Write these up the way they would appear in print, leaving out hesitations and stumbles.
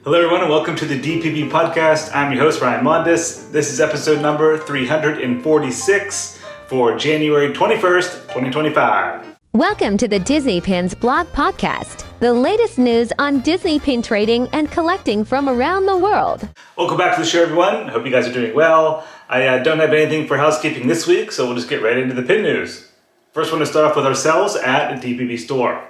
Hello everyone and welcome to the DPB podcast. I'm your host Ryan Mondis. This is episode number 346 for January 21st, 2025. Welcome to the Disney Pins blog podcast, the latest news on Disney pin trading and collecting from around the world. Welcome back to the show everyone. Hope you guys are doing well. I don't have anything for housekeeping this week, so we'll just get right into the pin news. First, we're going to start off with ourselves at the DPB store.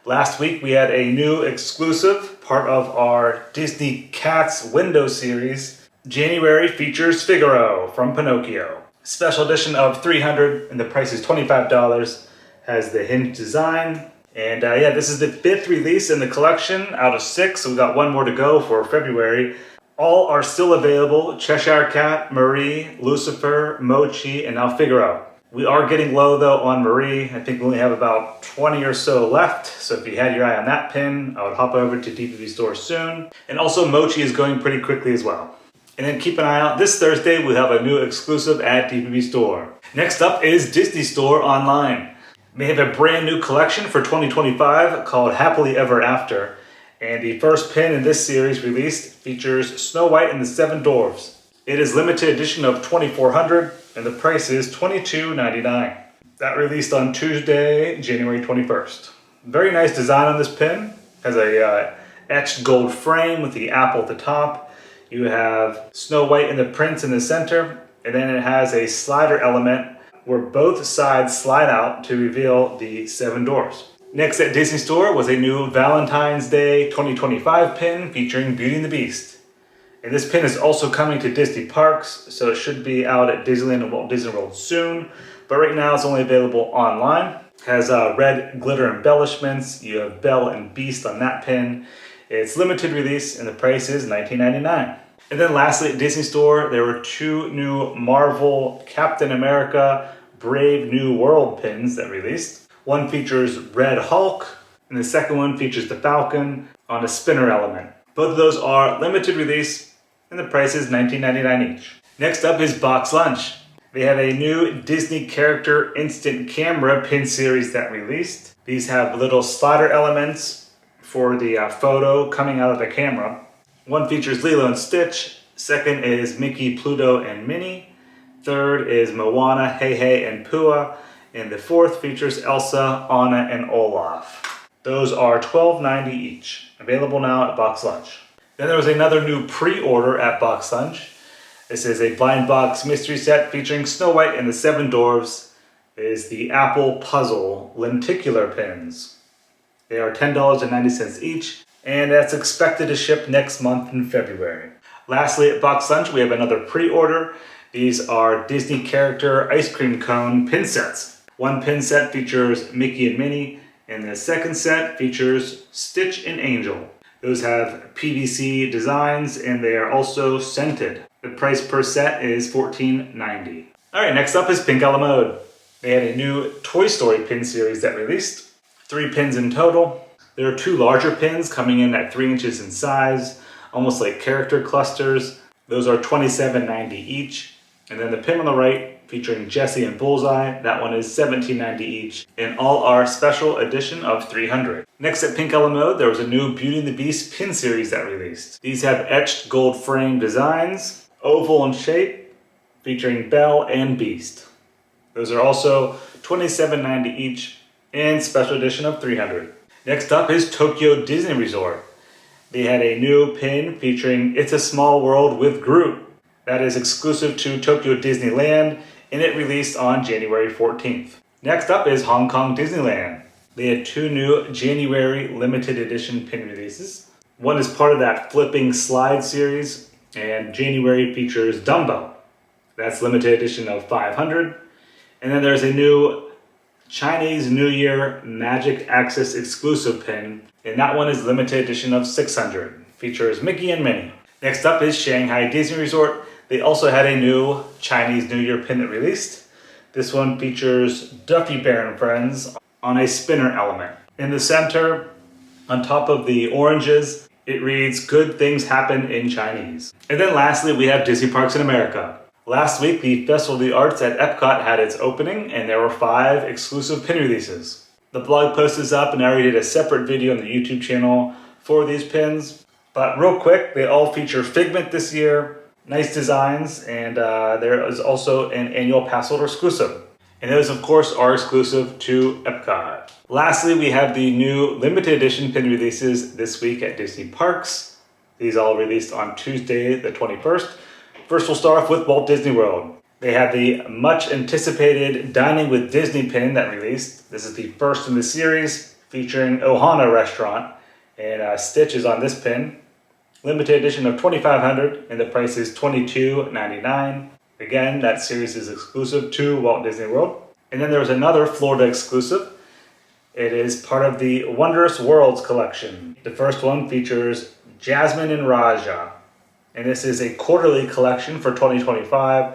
Last week we had a new exclusive, part of our Disney Cats window series. January features Figaro from Pinocchio. Special edition of $300 and the price is $25. Has the hinge design. And this is the 5th release in the collection out of 6, so we got one more to go for February. All are still available: Cheshire Cat, Marie, Lucifer, Mochi, and now Figaro. We are getting low though on Marie. I think we only have about 20 or so left. So if you had your eye on that pin, I would hop over to DPB store soon. And also Mochi is going pretty quickly as well. And then keep an eye out. This Thursday we'll have a new exclusive at DPB store. Next up is Disney Store Online. They have a brand new collection for 2025 called Happily Ever After. And the first pin in this series released features Snow White and the Seven Dwarfs. It is limited edition of 2,400 and the price is $22.99. That released on Tuesday, January 21st. Very nice design on this pin. Has a etched gold frame with the apple at the top. You have Snow White and the Prince in the center, and then it has a slider element where both sides slide out to reveal the Seven Dwarfs. Next at Disney Store was a new Valentine's Day 2025 pin featuring Beauty and the Beast. And this pin is also coming to Disney Parks, so it should be out at Disneyland and Walt Disney World soon. But right now it's only available online. It has red glitter embellishments. You have Belle and Beast on that pin. It's limited release and the price is $19.99. And then lastly at Disney Store, there were 2 new Marvel Captain America Brave New World pins that released. One features Red Hulk, and the second one features the Falcon on a spinner element. Both of those are limited release, and the price is $19.99 each. Next up is BoxLunch. They have a new Disney character instant camera pin series that released. These have little slider elements for the photo coming out of the camera. One features Lilo and Stitch. Second is Mickey, Pluto, and Minnie. Third is Moana, Hey, and Pua. And the fourth features Elsa, Anna, and Olaf. Those are $12.90 each. Available now at BoxLunch. Then there was another new pre-order at BoxLunch. This is a blind box mystery set featuring Snow White and the Seven Dwarfs. It is the Apple Puzzle lenticular pins. They are $10.90 each, and that's expected to ship next month in February. Lastly, at BoxLunch, we have another pre-order. These are Disney character ice cream cone pin sets. One pin set features Mickey and Minnie, and the second set features Stitch and Angel. Those have PVC designs and they are also scented. The price per set is $14.90. Alright, next up is Pink a la Mode. They had a new Toy Story pin series that released. 3 pins in total. There are 2 larger pins coming in at 3 inches in size, almost like character clusters. Those are $27.90 each. And then the pin on the right featuring Jessie and Bullseye, that one is $17.90 each, and all are special edition of 300. Next at Pink a la Mode, there was a new Beauty and the Beast pin series that released. These have etched gold frame designs, oval in shape, featuring Belle and Beast. Those are also $27.90 each, and special edition of 300. Next up is Tokyo Disney Resort. They had a new pin featuring It's a Small World with Groot. That is exclusive to Tokyo Disneyland, and it released on January 14th. Next up is Hong Kong Disneyland. They had 2 new January limited edition pin releases. One is part of that flipping slide series, and January features Dumbo. That's limited edition of 500. And then there's a new Chinese New Year Magic Access exclusive pin, and that one is limited edition of 600. Features Mickey and Minnie. Next up is Shanghai Disney Resort. They also had a new Chinese New Year pin that released. This one features Duffy Bear and Friends on a spinner element. In the center, on top of the oranges, it reads, "Good things happen in Chinese." And then lastly, we have Disney Parks in America. Last week, the Festival of the Arts at Epcot had its opening, and there were 5 exclusive pin releases. The blog post is up, and I already did a separate video on the YouTube channel for these pins. But real quick, they all feature Figment this year, nice designs, and there is also an annual pass holder exclusive. And those, of course, are exclusive to Epcot. Lastly, we have the new limited edition pin releases this week at Disney Parks. These all released on Tuesday, the 21st. First, we'll start off with Walt Disney World. They have the much anticipated Dining with Disney pin that released. This is the first in the series, featuring Ohana Restaurant, and Stitch is on this pin. Limited edition of 2,500, and the price is $22.99. Again, that series is exclusive to Walt Disney World. And then there's another Florida exclusive. It is part of the Wondrous Worlds collection. The first one features Jasmine and Raja. And this is a quarterly collection for 2025.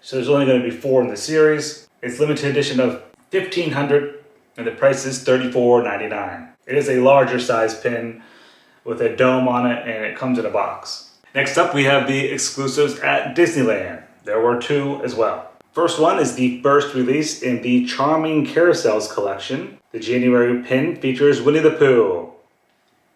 So there's only going to be 4 in the series. It's limited edition of 1,500, and the price is $34.99. It is a larger size pin with a dome on it, and it comes in a box. Next up, we have the exclusives at Disneyland. There were 2 as well. First one is the first release in the Charming Carousels collection. The January pin features Winnie the Pooh.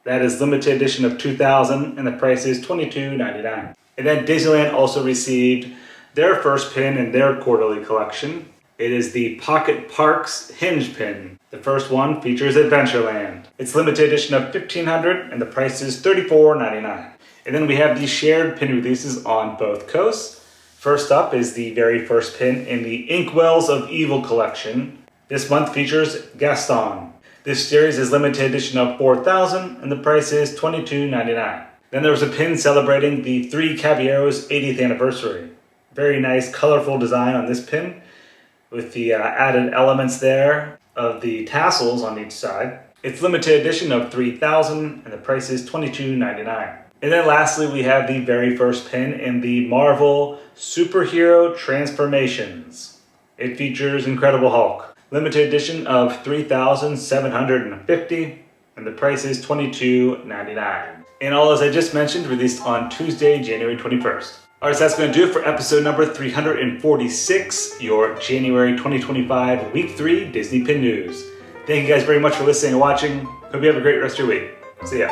That is limited edition of 2,000, and the price is $22.99. And then Disneyland also received their first pin in their quarterly collection. It is the Pocket Parks Hinge pin. The first one features Adventureland. It's limited edition of 1,500, and the price is $34.99. And then we have the shared pin releases on both coasts. First up is the very first pin in the Inkwells of Evil collection. This month features Gaston. This series is limited edition of 4,000, and the price is $22.99. Then there was a pin celebrating the 3 Caballeros 80th anniversary. Very nice, colorful design on this pin, with the added elements there of the tassels on each side. It's limited edition of 3,000, and the price is $22.99. And then lastly, we have the very first pin in the Marvel Superhero Transformations. It features Incredible Hulk. Limited edition of 3,750, and the price is $22.99. And all, as I just mentioned, released on Tuesday, January 21st. Alright, so that's going to do it for episode number 346, your January 2025 Week 3 Disney Pin News. Thank you guys very much for listening and watching. Hope you have a great rest of your week. See ya.